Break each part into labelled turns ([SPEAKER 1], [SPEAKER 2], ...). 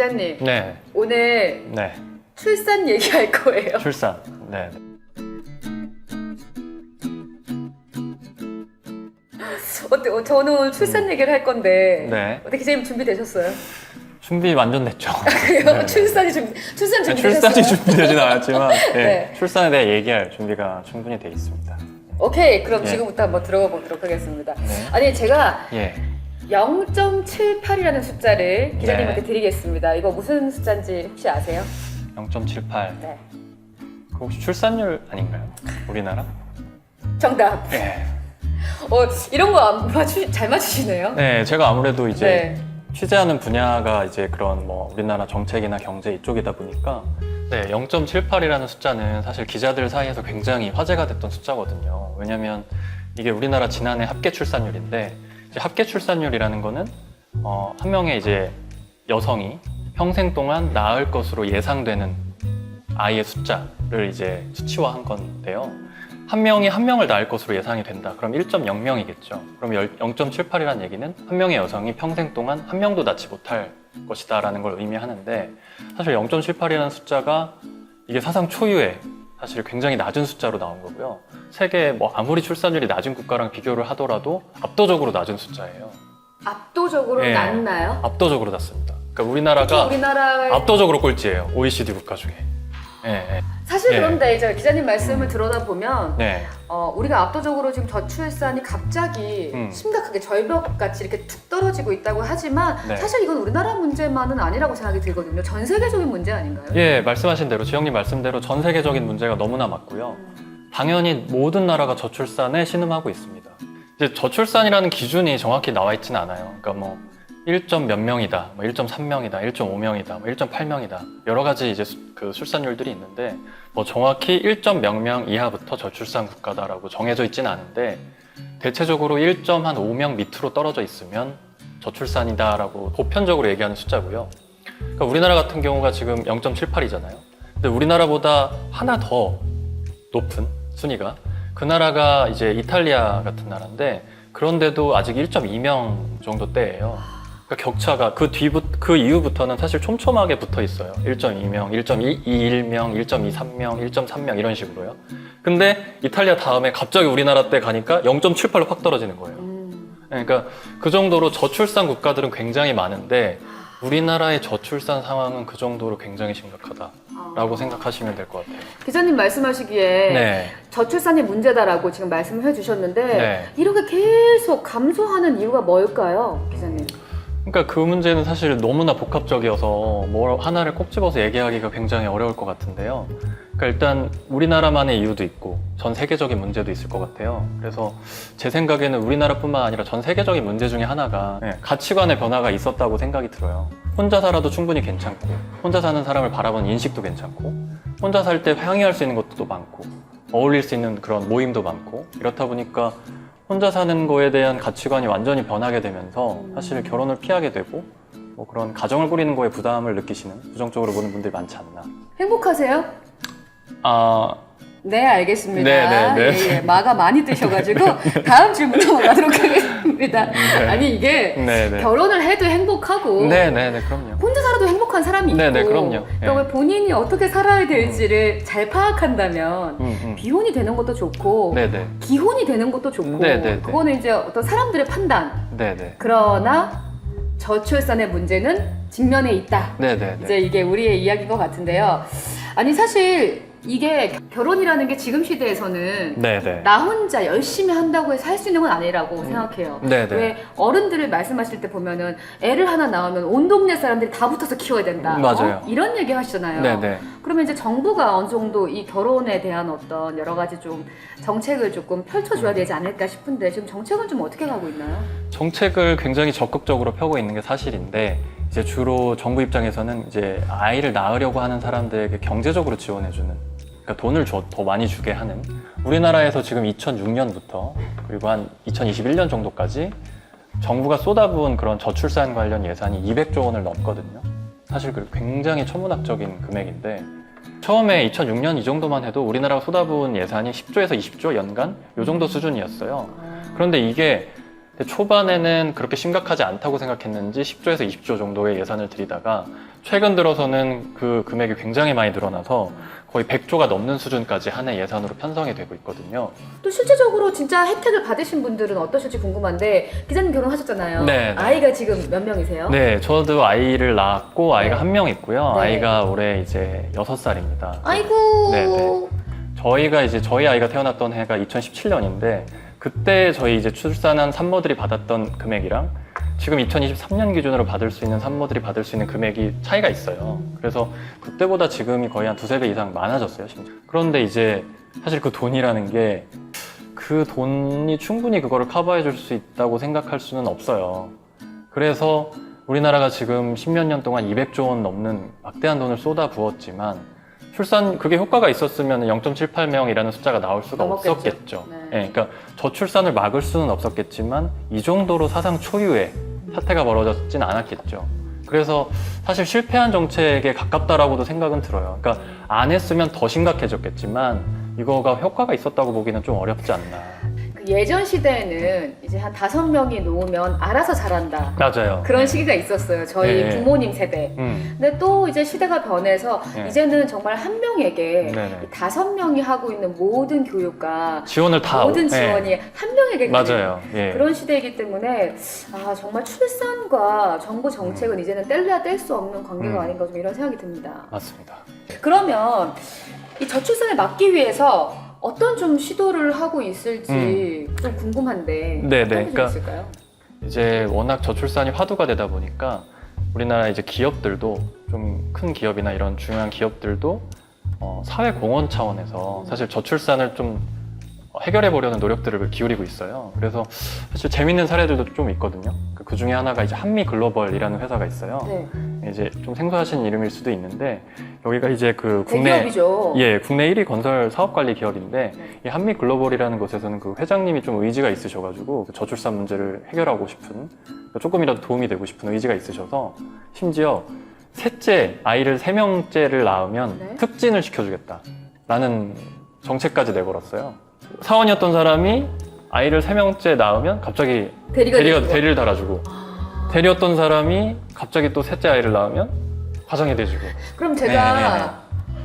[SPEAKER 1] 기자님,
[SPEAKER 2] 네.
[SPEAKER 1] 오늘
[SPEAKER 2] 네.
[SPEAKER 1] 출산 얘기할 거예요.
[SPEAKER 2] 출산. 네.
[SPEAKER 1] 어때? 저는 오늘 출산 얘기를 할 건데
[SPEAKER 2] 네.
[SPEAKER 1] 어떻게 기자님 준비되셨어요?
[SPEAKER 2] 준비 완전 됐죠.
[SPEAKER 1] 그래요?
[SPEAKER 2] 네.
[SPEAKER 1] 출산 준비되셨어요?
[SPEAKER 2] 출산이 준비되진 않았지만 네.
[SPEAKER 1] 네.
[SPEAKER 2] 출산에 대해 얘기할 준비가 충분히 돼 있습니다.
[SPEAKER 1] 오케이, 그럼
[SPEAKER 2] 예.
[SPEAKER 1] 지금부터 한번 들어가 보도록 하겠습니다.
[SPEAKER 2] 네.
[SPEAKER 1] 아니, 제가
[SPEAKER 2] 예.
[SPEAKER 1] 0.78이라는 숫자를 기자님한테
[SPEAKER 2] 네.
[SPEAKER 1] 드리겠습니다. 이거 무슨 숫자인지 혹시 아세요?
[SPEAKER 2] 0.78.
[SPEAKER 1] 네.
[SPEAKER 2] 그 혹시 출산율 아닌가요? 우리나라?
[SPEAKER 1] 정답.
[SPEAKER 2] 네.
[SPEAKER 1] 이런 거 잘 맞추시네요.
[SPEAKER 2] 네, 제가 아무래도 이제
[SPEAKER 1] 네.
[SPEAKER 2] 취재하는 분야가 이제 그런 뭐 우리나라 정책이나 경제 이쪽이다 보니까 네, 0.78이라는 숫자는 사실 기자들 사이에서 굉장히 화제가 됐던 숫자거든요. 왜냐면 이게 우리나라 지난해 합계 출산율인데 이제 합계 출산율이라는 거는 한 명의 이제 여성이 평생 동안 낳을 것으로 예상되는 아이의 숫자를 이제 수치화한 건데요. 한 명이 한 명을 낳을 것으로 예상이 된다. 그럼 1.0명이겠죠. 그럼 0.78이라는 얘기는 한 명의 여성이 평생 동안 한 명도 낳지 못할 것이다 라는 걸 의미하는데 사실 0.78이라는 숫자가 이게 사상 초유의 사실 굉장히 낮은 숫자로 나온 거고요. 세계 뭐 아무리 출산율이 낮은 국가랑 비교를 하더라도 압도적으로 낮은 숫자예요.
[SPEAKER 1] 압도적으로
[SPEAKER 2] 예.
[SPEAKER 1] 낮나요?
[SPEAKER 2] 압도적으로 낮습니다. 그러니까 우리나라가
[SPEAKER 1] 우리나라의
[SPEAKER 2] 압도적으로 꼴찌예요. OECD 국가 중에. 예.
[SPEAKER 1] 사실
[SPEAKER 2] 예.
[SPEAKER 1] 그런데 이제 기자님 말씀을 들어다 보면
[SPEAKER 2] 네.
[SPEAKER 1] 우리가 압도적으로 지금 저출산이 갑자기 심각하게 절벽같이 이렇게 툭 떨어지고 있다고 하지만
[SPEAKER 2] 네.
[SPEAKER 1] 사실 이건 우리나라 문제만은 아니라고 생각이 들거든요. 전 세계적인 문제 아닌가요?
[SPEAKER 2] 예, 말씀하신 대로 지영님 말씀대로 전 세계적인 문제가 너무나 많고요. 당연히 모든 나라가 저출산에 신음하고 있습니다. 이제 저출산이라는 기준이 정확히 나와 있지는 않아요. 그러니까 뭐 1점 몇 명이다, 뭐 1.3명이다, 1.5명이다, 뭐 1.8명이다 여러 가지 이제 그 출산율들이 있는데 뭐 정확히 1.0명 이하부터 저출산 국가다라고 정해져 있지는 않은데 대체적으로 1.5명 밑으로 떨어져 있으면 저출산이다라고 보편적으로 얘기하는 숫자고요. 그러니까 우리나라 같은 경우가 지금 0.78이잖아요. 근데 우리나라보다 하나 더 높은 순위가 그 나라가 이제 이탈리아 같은 나라인데 그런데도 아직 1.2명 정도 대예요. 그러니까 격차가 그 이후부터는 사실 촘촘하게 붙어 있어요. 1.2명, 1.21명, 1.23명, 1.3명 이런 식으로요. 근데 이탈리아 다음에 갑자기 우리나라 때 가니까 0.78로 확 떨어지는 거예요. 그러니까 그 정도로 저출산 국가들은 굉장히 많은데 우리나라의 저출산 상황은 그 정도로 굉장히 심각하다라고 생각하시면 될 것 같아요.
[SPEAKER 1] 기자님 말씀하시기에
[SPEAKER 2] 네.
[SPEAKER 1] 저출산이 문제다라고 지금 말씀을 해주셨는데
[SPEAKER 2] 네.
[SPEAKER 1] 이렇게 계속 감소하는 이유가 뭘까요, 기자님?
[SPEAKER 2] 그러니까 그 문제는 사실 너무나 복합적이어서 뭐 하나를 꼭 집어서 얘기하기가 굉장히 어려울 것 같은데요. 그러니까 일단 우리나라만의 이유도 있고 전 세계적인 문제도 있을 것 같아요. 그래서 제 생각에는 우리나라뿐만 아니라 전 세계적인 문제 중에 하나가 가치관의 변화가 있었다고 생각이 들어요. 혼자 살아도 충분히 괜찮고 혼자 사는 사람을 바라보는 인식도 괜찮고 혼자 살 때 향유할 수 있는 것도 많고 어울릴 수 있는 그런 모임도 많고 이렇다 보니까 혼자 사는 거에 대한 가치관이 완전히 변하게 되면서 사실 결혼을 피하게 되고 뭐 그런 가정을 꾸리는 거에 부담을 느끼시는 부정적으로 보는 분들이 많지 않나.
[SPEAKER 1] 행복하세요? 네, 알겠습니다.
[SPEAKER 2] 네.
[SPEAKER 1] 예, 마가 많이 뜨셔가지고 다음 질문 넘어가도록 하겠습니다.
[SPEAKER 2] 네.
[SPEAKER 1] 아니 이게
[SPEAKER 2] 네.
[SPEAKER 1] 결혼을 해도 행복하고
[SPEAKER 2] 네, 그럼요.
[SPEAKER 1] 혼자 살아도 행복한 사람이 있고
[SPEAKER 2] 네, 그럼요.
[SPEAKER 1] 그러니까 본인이 어떻게 살아야 될지를 잘 파악한다면 비혼이 되는 것도 좋고
[SPEAKER 2] 네네.
[SPEAKER 1] 기혼이 되는 것도 좋고
[SPEAKER 2] 네.
[SPEAKER 1] 그거는 이제 어떤 사람들의 판단.
[SPEAKER 2] 네네.
[SPEAKER 1] 그러나 저출산의 문제는 직면에 있다.
[SPEAKER 2] 네네.
[SPEAKER 1] 이제 이게 우리의 이야기인 것 같은데요. 아니 사실 이게 결혼이라는 게 지금 시대에서는
[SPEAKER 2] 네네.
[SPEAKER 1] 나 혼자 열심히 한다고 해서 할 수 있는 건 아니라고 생각해요.
[SPEAKER 2] 네네.
[SPEAKER 1] 왜 어른들을 말씀하실 때 보면은 애를 하나 낳으면 온 동네 사람들이 다 붙어서 키워야 된다.
[SPEAKER 2] 맞아요.
[SPEAKER 1] 이런 얘기 하시잖아요.
[SPEAKER 2] 네네.
[SPEAKER 1] 그러면 이제 정부가 어느 정도 이 결혼에 대한 어떤 여러 가지 좀 정책을 조금 펼쳐줘야 되지 않을까 싶은데 지금 정책은 좀 어떻게 가고 있나요?
[SPEAKER 2] 정책을 굉장히 적극적으로 펴고 있는 게 사실인데 이제 주로 정부 입장에서는 이제 아이를 낳으려고 하는 사람들에게 경제적으로 지원해주는 그러니까 돈을 더 많이 주게 하는 우리나라에서 지금 2006년부터 그리고 한 2021년 정도까지 정부가 쏟아부은 그런 저출산 관련 예산이 200조 원을 넘거든요. 사실 굉장히 천문학적인 금액인데 처음에 2006년 이 정도만 해도 우리나라가 쏟아부은 예산이 10조에서 20조 연간 이 정도 수준이었어요. 그런데 이게 근데 초반에는 그렇게 심각하지 않다고 생각했는지 10조에서 20조 정도의 예산을 들이다가 최근 들어서는 그 금액이 굉장히 많이 늘어나서 거의 100조가 넘는 수준까지 한 해 예산으로 편성이 되고 있거든요.
[SPEAKER 1] 또 실제적으로 진짜 혜택을 받으신 분들은 어떠실지 궁금한데 기자님 결혼하셨잖아요.
[SPEAKER 2] 네.
[SPEAKER 1] 아이가 지금 몇 명이세요?
[SPEAKER 2] 네, 저도 아이를 낳았고 아이가
[SPEAKER 1] 네.
[SPEAKER 2] 한 명 있고요.
[SPEAKER 1] 네.
[SPEAKER 2] 아이가 올해 이제 6살입니다.
[SPEAKER 1] 아이고.
[SPEAKER 2] 네. 저희 아이가 태어났던 해가 2017년인데 그때 저희 이제 출산한 산모들이 받았던 금액이랑 지금 2023년 기준으로 받을 수 있는 산모들이 받을 수 있는 금액이 차이가 있어요. 그래서 그때보다 지금이 거의 한 두세 배 이상 많아졌어요, 심지어. 그런데 이제 사실 그 돈이라는 게 그 돈이 충분히 그거를 커버해 줄 수 있다고 생각할 수는 없어요. 그래서 우리나라가 지금 10몇 년 동안 200조 원 넘는 막대한 돈을 쏟아 부었지만 그게 효과가 있었으면 0.78명이라는 숫자가 나올 수가
[SPEAKER 1] 넘었겠죠. 네.
[SPEAKER 2] 없었겠죠. 네, 그러니까 저출산을 막을 수는 없었겠지만 이 정도로 사상 초유의 사태가 벌어졌진 않았겠죠. 그래서 사실 실패한 정책에 가깝다라고도 생각은 들어요. 그러니까 안 했으면 더 심각해졌겠지만 이거가 효과가 있었다고 보기는 좀 어렵지 않나.
[SPEAKER 1] 그 예전 시대에는 이제 한 5명이 놓으면 알아서 자란다.
[SPEAKER 2] 맞아요.
[SPEAKER 1] 그런 시기가 있었어요. 저희
[SPEAKER 2] 네.
[SPEAKER 1] 부모님 세대. 근데 또 이제 시대가 변해서
[SPEAKER 2] 네.
[SPEAKER 1] 이제는 정말 한 명에게
[SPEAKER 2] 네네.
[SPEAKER 1] 5명이 하고 있는 모든 교육과
[SPEAKER 2] 지원을 다
[SPEAKER 1] 모든
[SPEAKER 2] 네.
[SPEAKER 1] 지원이 한 명에게 가는
[SPEAKER 2] 맞아요. 예.
[SPEAKER 1] 그런 시대이기 때문에 정말 출산과 정부 정책은 이제는 뗄래야 뗄 수 없는 관계가 아닌가 좀 이런 생각이 듭니다.
[SPEAKER 2] 맞습니다.
[SPEAKER 1] 그러면 이 저출산을 막기 위해서 어떤 좀 시도를 하고 있을지 좀 궁금한데
[SPEAKER 2] 네네.
[SPEAKER 1] 어떤 게
[SPEAKER 2] 그러니까
[SPEAKER 1] 있을까요?
[SPEAKER 2] 이제 워낙 저출산이 화두가 되다 보니까 우리나라 이제 기업들도 좀 큰 기업이나 이런 중요한 기업들도 사회 공헌 차원에서 사실 저출산을 좀 해결해 보려는 노력들을 기울이고 있어요. 그래서 사실 재밌는 사례들도 좀 있거든요. 그 중에 하나가 이제 한미 글로벌이라는 회사가 있어요.
[SPEAKER 1] 네.
[SPEAKER 2] 이제 좀 생소하신 이름일 수도 있는데 여기가 이제 그 국내
[SPEAKER 1] 대기업이죠.
[SPEAKER 2] 국내 1위 건설 사업 관리 기업인데 이 한미 글로벌이라는 곳에서는 그 회장님이 좀 의지가 있으셔가지고 그 저출산 문제를 해결하고 싶은 조금이라도 도움이 되고 싶은 의지가 있으셔서 심지어 셋째 아이를 3명째를 낳으면
[SPEAKER 1] 네.
[SPEAKER 2] 특진을 시켜주겠다라는 정책까지 내걸었어요. 사원이었던 사람이 아이를 3명째 낳으면 갑자기 대리를 달아주고 대리였던 사람이 갑자기 또 셋째 아이를 낳으면 가정이 돼주고.
[SPEAKER 1] 그럼 제가
[SPEAKER 2] 네네네.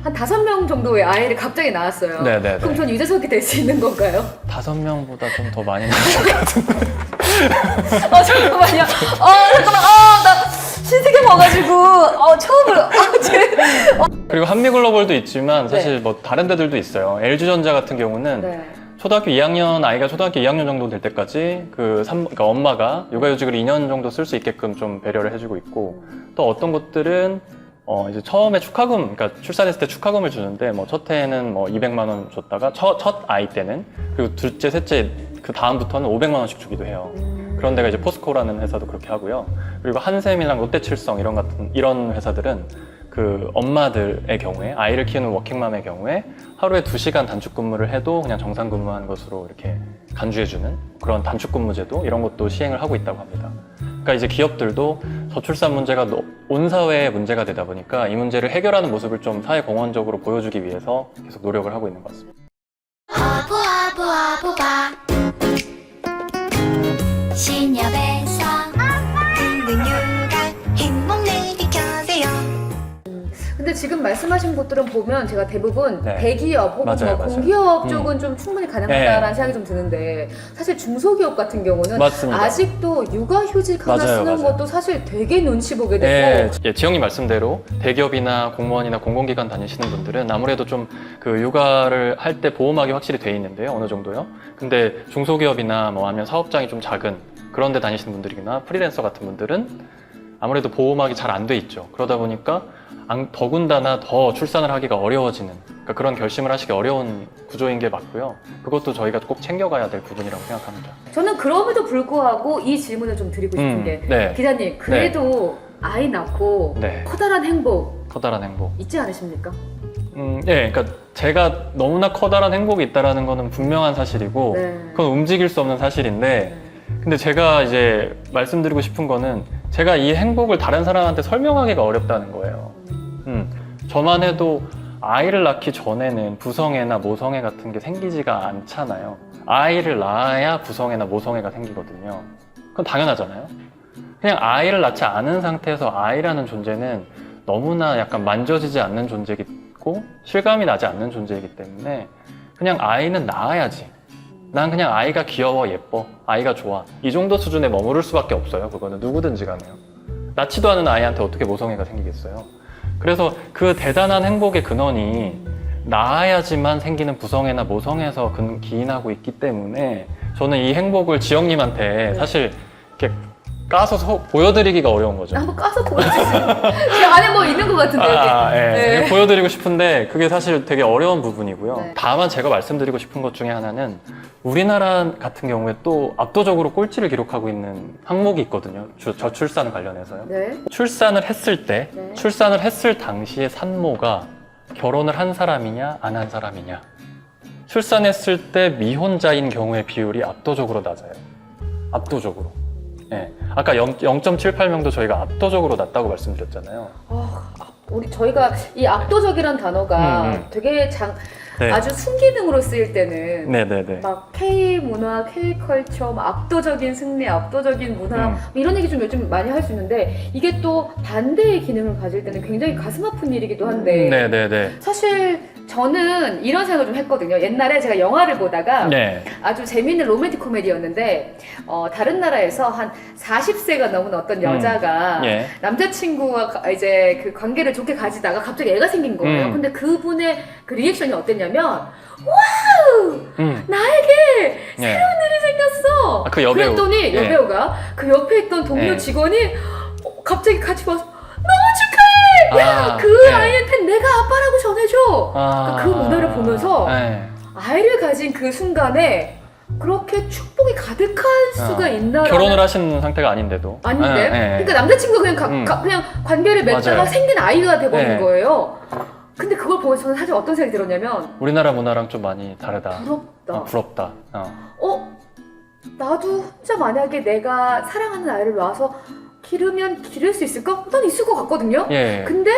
[SPEAKER 1] 한 5명 정도의 아이를 갑자기 낳았어요.
[SPEAKER 2] 네네네.
[SPEAKER 1] 그럼 전 유재석이 될 수 있는 건가요?
[SPEAKER 2] 5명보다 좀 더 많이 낳으실 것 같은데.
[SPEAKER 1] 잠깐만요. 나 신세계 와가지고 처음으로
[SPEAKER 2] 그리고 한미글로벌도 있지만 사실
[SPEAKER 1] 네.
[SPEAKER 2] 뭐 다른 데들도 있어요. LG전자 같은 경우는
[SPEAKER 1] 네.
[SPEAKER 2] 아이가 초등학교 2학년 정도 될 때까지 그러니까 엄마가 육아휴직을 2년 정도 쓸 수 있게끔 좀 배려를 해주고 있고 또 어떤 곳들은 이제 처음에 축하금, 그러니까 출산했을 때 축하금을 주는데 뭐 첫 해에는 뭐 200만 원 줬다가 첫 아이 때는 그리고 둘째, 셋째 그 다음부터는 500만 원씩 주기도 해요. 그런 데가 이제 포스코라는 회사도 그렇게 하고요. 그리고 한샘이랑 롯데칠성 이런 회사들은 그 엄마들의 경우에 아이를 키우는 워킹맘의 경우에 하루에 2시간 단축 근무를 해도 그냥 정상 근무하는 것으로 이렇게 간주해주는 그런 단축 근무제도 이런 것도 시행을 하고 있다고 합니다. 그러니까 이제 기업들도 저출산 문제가 온 사회의 문제가 되다 보니까 이 문제를 해결하는 모습을 좀 사회 공헌적으로 보여주기 위해서 계속 노력을 하고 있는 것 같습니다.
[SPEAKER 3] 신협에서 은근 육아 행복 느껴세요.
[SPEAKER 1] 근데 지금 말씀하신 곳들은 보면 제가 대부분
[SPEAKER 2] 네.
[SPEAKER 1] 대기업 혹은
[SPEAKER 2] 맞아요,
[SPEAKER 1] 뭐
[SPEAKER 2] 맞아요.
[SPEAKER 1] 공기업 쪽은 좀 충분히 가능하다라는 생각이 좀 드는데 사실 중소기업 같은 경우는
[SPEAKER 2] 맞습니다.
[SPEAKER 1] 아직도 육아휴직 하나
[SPEAKER 2] 맞아요,
[SPEAKER 1] 쓰는
[SPEAKER 2] 맞아요.
[SPEAKER 1] 것도 사실 되게 눈치 보게 되고
[SPEAKER 2] 지영님 말씀대로 대기업이나 공무원이나 공공기관 다니시는 분들은 아무래도 좀 그 육아를 할 때 보험하기 확실히 돼 있는데요, 어느 정도요. 근데 중소기업이나 뭐 아니면 사업장이 좀 작은 그런 데 다니시는 분들이나 프리랜서 같은 분들은 아무래도 보험하기 잘 안 돼 있죠. 그러다 보니까 더군다나 더 출산을 하기가 어려워지는 그러니까 그런 결심을 하시기 어려운 구조인 게 맞고요. 그것도 저희가 꼭 챙겨가야 될 부분이라고 생각합니다.
[SPEAKER 1] 저는 그럼에도 불구하고 이 질문을 좀 드리고 싶은 게
[SPEAKER 2] 네.
[SPEAKER 1] 기자님 그래도 아이 낳고
[SPEAKER 2] 네.
[SPEAKER 1] 커다란 행복
[SPEAKER 2] 커다란 행복.
[SPEAKER 1] 있지 않으십니까?
[SPEAKER 2] 그러니까 제가 너무나 커다란 행복이 있다라는 거는 분명한 사실이고
[SPEAKER 1] 네.
[SPEAKER 2] 그건 움직일 수 없는 사실인데 근데 제가 이제 말씀드리고 싶은 거는 제가 이 행복을 다른 사람한테 설명하기가 어렵다는 거예요. 저만 해도 아이를 낳기 전에는 부성애나 모성애 같은 게 생기지가 않잖아요. 아이를 낳아야 부성애나 모성애가 생기거든요. 그건 당연하잖아요. 그냥 아이를 낳지 않은 상태에서 아이라는 존재는 너무나 약간 만져지지 않는 존재이고 실감이 나지 않는 존재이기 때문에 그냥 아이는 낳아야지. 난 그냥 아이가 귀여워, 예뻐, 아이가 좋아. 이 정도 수준에 머무를 수밖에 없어요. 그거는 누구든지 간에요. 낳지도 않은 아이한테 어떻게 모성애가 생기겠어요. 그래서 그 대단한 행복의 근원이 낳아야지만 생기는 부성애나 모성애에서 기인하고 있기 때문에 저는 이 행복을 지영님한테 사실 이렇게 까서 보여드리기가 어려운 거죠.
[SPEAKER 1] 한번 까서 보여주세요. 제 안에 뭐 있는 것 같은데.
[SPEAKER 2] 네. 보여드리고 싶은데 그게 사실 되게 어려운 부분이고요.
[SPEAKER 1] 네.
[SPEAKER 2] 다만 제가 말씀드리고 싶은 것 중에 하나는 우리나라 같은 경우에 또 압도적으로 꼴찌를 기록하고 있는 항목이 있거든요. 저출산 관련해서요.
[SPEAKER 1] 네.
[SPEAKER 2] 출산을 했을 때,
[SPEAKER 1] 네.
[SPEAKER 2] 출산을 했을 당시에 산모가 결혼을 한 사람이냐 안 한 사람이냐. 출산했을 때 미혼자인 경우의 비율이 압도적으로 낮아요. 압도적으로. 네. 아까 0.78명도 저희가 압도적으로 낮다고 말씀드렸잖아요.
[SPEAKER 1] 저희가 이 압도적이란 단어가 되게
[SPEAKER 2] 네.
[SPEAKER 1] 아주 순기능으로 쓰일 때는
[SPEAKER 2] 네네네.
[SPEAKER 1] 막 K 문화, K 컬처, 압도적인 승리, 압도적인 문화 이런 얘기 좀 요즘 많이 할 수 있는데 이게 또 반대의 기능을 가질 때는 굉장히 가슴 아픈 일이기도 한데
[SPEAKER 2] 네네네.
[SPEAKER 1] 사실 저는 이런 생각을 좀 했거든요. 옛날에 제가 영화를 보다가
[SPEAKER 2] 네.
[SPEAKER 1] 아주 재미있는 로맨틱 코미디였는데 다른 나라에서 한 40세가 넘은 어떤 여자가
[SPEAKER 2] 예.
[SPEAKER 1] 남자친구와 이제 그 관계를 좋게 가지다가 갑자기 애가 생긴 거예요. 근데 그분의 그 리액션이 어땠냐면 와우! 나에게
[SPEAKER 2] 예.
[SPEAKER 1] 새로운 일이 생겼어!
[SPEAKER 2] 그 여배우.
[SPEAKER 1] 그랬더니
[SPEAKER 2] 예.
[SPEAKER 1] 여배우가 그 옆에 있던 동료
[SPEAKER 2] 예.
[SPEAKER 1] 직원이 갑자기 같이 와서 너무 축하해! 그
[SPEAKER 2] 예.
[SPEAKER 1] 아이한테 내가 아빠라고 전해줘! 그러니까 그 문화를 보면서
[SPEAKER 2] 네.
[SPEAKER 1] 아이를 가진 그 순간에 그렇게 축복이 가득할 수가 있나?
[SPEAKER 2] 결혼을 하신 상태가 아닌데도.
[SPEAKER 1] 아닌데? 그러니까 남자친구가 그냥 관계를 맺다가
[SPEAKER 2] 맞아요.
[SPEAKER 1] 생긴 아이가 돼버린
[SPEAKER 2] 네.
[SPEAKER 1] 거예요. 근데 그걸 보면서 저는 사실 어떤 생각이 들었냐면
[SPEAKER 2] 우리나라 문화랑 좀 많이 다르다.
[SPEAKER 1] 부럽다.
[SPEAKER 2] 부럽다.
[SPEAKER 1] 나도 혼자 만약에 내가 사랑하는 아이를 낳아서 기르면 기를 수 있을까? 난 있을 것 같거든요.
[SPEAKER 2] 예.
[SPEAKER 1] 근데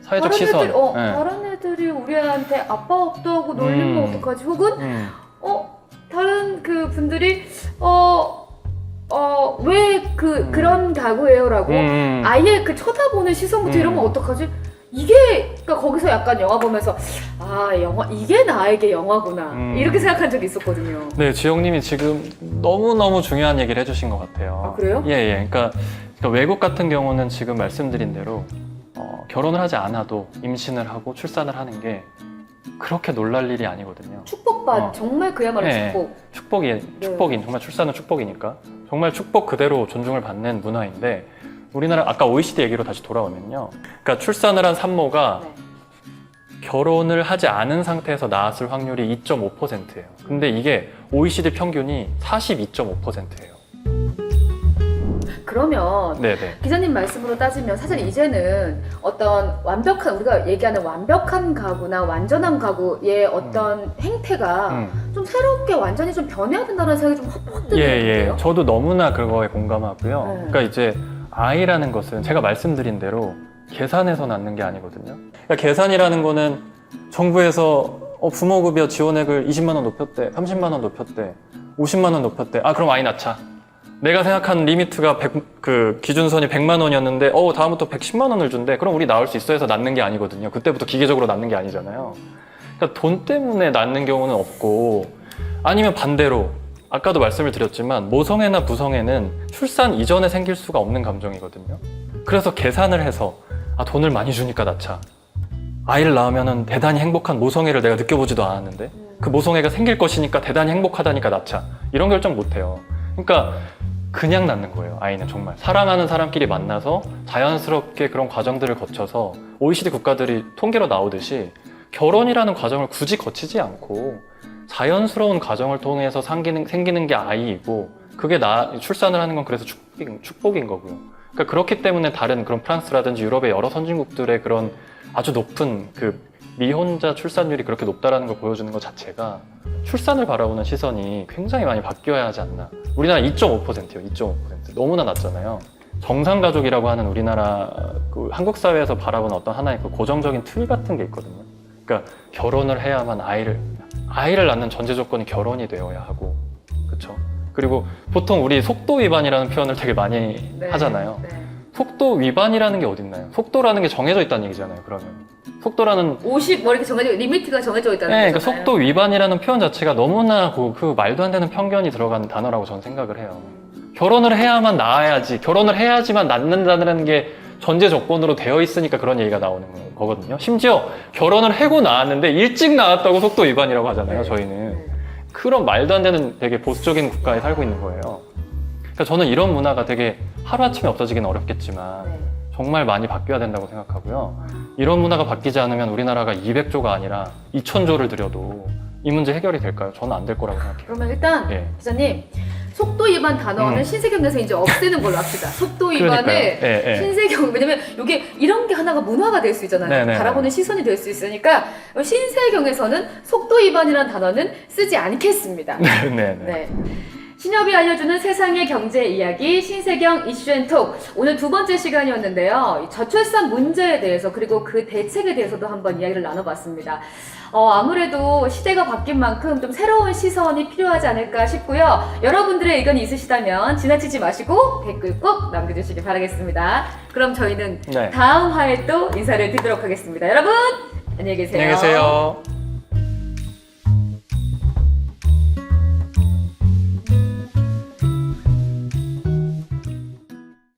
[SPEAKER 2] 사회적
[SPEAKER 1] 다른
[SPEAKER 2] 시선.
[SPEAKER 1] 애들, 다른 애들이 우리 애한테 아빠 없다고 놀리면 어떡하지? 혹은 다른 그 분들이 왜 그런 가구예요라고 아예 그 쳐다보는 시선부터 이러면 어떡하지? 이게 그러니까 거기서 약간 영화 보면서 이게 나에게 영화구나 이렇게 생각한 적이 있었거든요.
[SPEAKER 2] 네, 지영님이 지금 너무너무 중요한 얘기를 해주신 것 같아요.
[SPEAKER 1] 아, 그래요?
[SPEAKER 2] 예. 그러니까 외국 같은 경우는 지금 말씀드린 대로 결혼을 하지 않아도 임신을 하고 출산을 하는 게 그렇게 놀랄 일이 아니거든요.
[SPEAKER 1] 축복받 정말 그야말로
[SPEAKER 2] 네.
[SPEAKER 1] 축복.
[SPEAKER 2] 축복인 정말 출산은 축복이니까 정말 축복 그대로 존중을 받는 문화인데 우리나라 아까 OECD 얘기로 다시 돌아오면요. 그러니까 출산을 한 산모가 결혼을 하지 않은 상태에서 낳았을 확률이 2.5%예요. 근데 이게 OECD 평균이 42.5%예요.
[SPEAKER 1] 그러면
[SPEAKER 2] 네네.
[SPEAKER 1] 기자님 말씀으로 따지면 사실 이제는 어떤 완벽한 우리가 얘기하는 완벽한 가구나 완전한 가구의 어떤 행태가 좀 새롭게 완전히 좀 변해야 된다는 생각이 좀 확 드는 것 같아요.
[SPEAKER 2] 저도 너무나 그거에 공감하고요.
[SPEAKER 1] 네.
[SPEAKER 2] 그러니까 이제 아이라는 것은 제가 말씀드린 대로 계산해서 낳는 게 아니거든요. 그러니까 계산이라는 거는 정부에서 부모급여 지원액을 20만 원 높였대, 30만 원 높였대, 50만 원 높였대. 그럼 아이 낳자. 내가 생각한 리미트가 그 기준선이 100만 원이었는데 다음부터 110만 원을 준대. 그럼 우리 낳을 수 있어 해서 낳는 게 아니거든요. 그때부터 기계적으로 낳는 게 아니잖아요. 그러니까 돈 때문에 낳는 경우는 없고 아니면 반대로 아까도 말씀을 드렸지만 모성애나 부성애는 출산 이전에 생길 수가 없는 감정이거든요. 그래서 계산을 해서 돈을 많이 주니까 낳자. 아이를 낳으면 대단히 행복한 모성애를 내가 느껴보지도 않았는데 그 모성애가 생길 것이니까 대단히 행복하다니까 낳자. 이런 결정 못해요. 그러니까 그냥 낳는 거예요. 아이는 정말 사랑하는 사람끼리 만나서 자연스럽게 그런 과정들을 거쳐서 OECD 국가들이 통계로 나오듯이 결혼이라는 과정을 굳이 거치지 않고 자연스러운 과정을 통해서 생기는 게 아이이고 그게 출산을 하는 건 그래서 축복인 거고요. 그러니까 그렇기 때문에 다른 그런 프랑스라든지 유럽의 여러 선진국들의 그런 아주 높은 그 미혼자 출산율이 그렇게 높다라는 걸 보여주는 것 자체가 출산을 바라보는 시선이 굉장히 많이 바뀌어야 하지 않나. 우리나라 2.5%예요. 2.5%. 너무나 낮잖아요. 정상가족이라고 하는 우리나라 그 한국 사회에서 바라보는 어떤 하나의 그 고정적인 틀 같은 게 있거든요. 그러니까 결혼을 해야만 아이를 아이를 낳는 전제 조건이 결혼이 되어야 하고, 그렇죠? 그리고 보통 우리 속도 위반이라는 표현을 되게 많이
[SPEAKER 1] 네.
[SPEAKER 2] 하잖아요.
[SPEAKER 1] 네.
[SPEAKER 2] 속도 위반이라는 게 어딨나요? 속도라는 게 정해져 있다는 얘기잖아요. 그러면 속도라는
[SPEAKER 1] 50 뭐 이렇게 정해져 리미트가 정해져 있다는
[SPEAKER 2] 네,
[SPEAKER 1] 거잖아요.
[SPEAKER 2] 그러니까 속도 위반이라는 표현 자체가 너무나 그 말도 안 되는 편견이 들어가는 단어라고 저는 생각을 해요. 결혼을 해야만 낳아야지, 결혼을 해야지만 낳는다는 게 전제 조건으로 되어 있으니까 그런 얘기가 나오는 거거든요. 심지어 결혼을 해고 낳았는데 일찍 낳았다고 속도 위반이라고 하잖아요.
[SPEAKER 1] 네.
[SPEAKER 2] 저희는.
[SPEAKER 1] 네.
[SPEAKER 2] 그런 말도 안 되는 되게 보수적인 국가에 살고 있는 거예요. 그러니까 저는 이런 문화가 되게 하루아침에 없어지기는 어렵겠지만
[SPEAKER 1] 네.
[SPEAKER 2] 정말 많이 바뀌어야 된다고 생각하고요. 이런 문화가 바뀌지 않으면 우리나라가 200조가 아니라 2000조를 들여도 이 문제 해결이 될까요? 저는 안 될 거라고 생각해요.
[SPEAKER 1] 그러면 일단
[SPEAKER 2] 예.
[SPEAKER 1] 기자님 속도 위반 단어는 신세경에서 이제 없애는 걸로 합시다. 속도 위반을
[SPEAKER 2] 그러니까요. 예, 예.
[SPEAKER 1] 신세경 왜냐면 이게 이런 게 하나가 문화가 될 수 있잖아요.
[SPEAKER 2] 네네.
[SPEAKER 1] 바라보는 시선이 될 수 있으니까 신세경에서는 속도 위반이라는 단어는 쓰지 않겠습니다.
[SPEAKER 2] 네, 네.
[SPEAKER 1] 네. 신협이 알려주는 세상의 경제 이야기 신세경 이슈앤톡 오늘 두 번째 시간이었는데요. 이 저출산 문제에 대해서 그리고 그 대책에 대해서도 한번 이야기를 나눠봤습니다. 아무래도 시대가 바뀐 만큼 좀 새로운 시선이 필요하지 않을까 싶고요. 여러분들의 의견이 있으시다면 지나치지 마시고 댓글 꼭 남겨주시기 바라겠습니다. 그럼 저희는
[SPEAKER 2] 네.
[SPEAKER 1] 다음 화에 또 인사를 드리도록 하겠습니다. 여러분 안녕히 계세요.
[SPEAKER 2] 안녕히 계세요.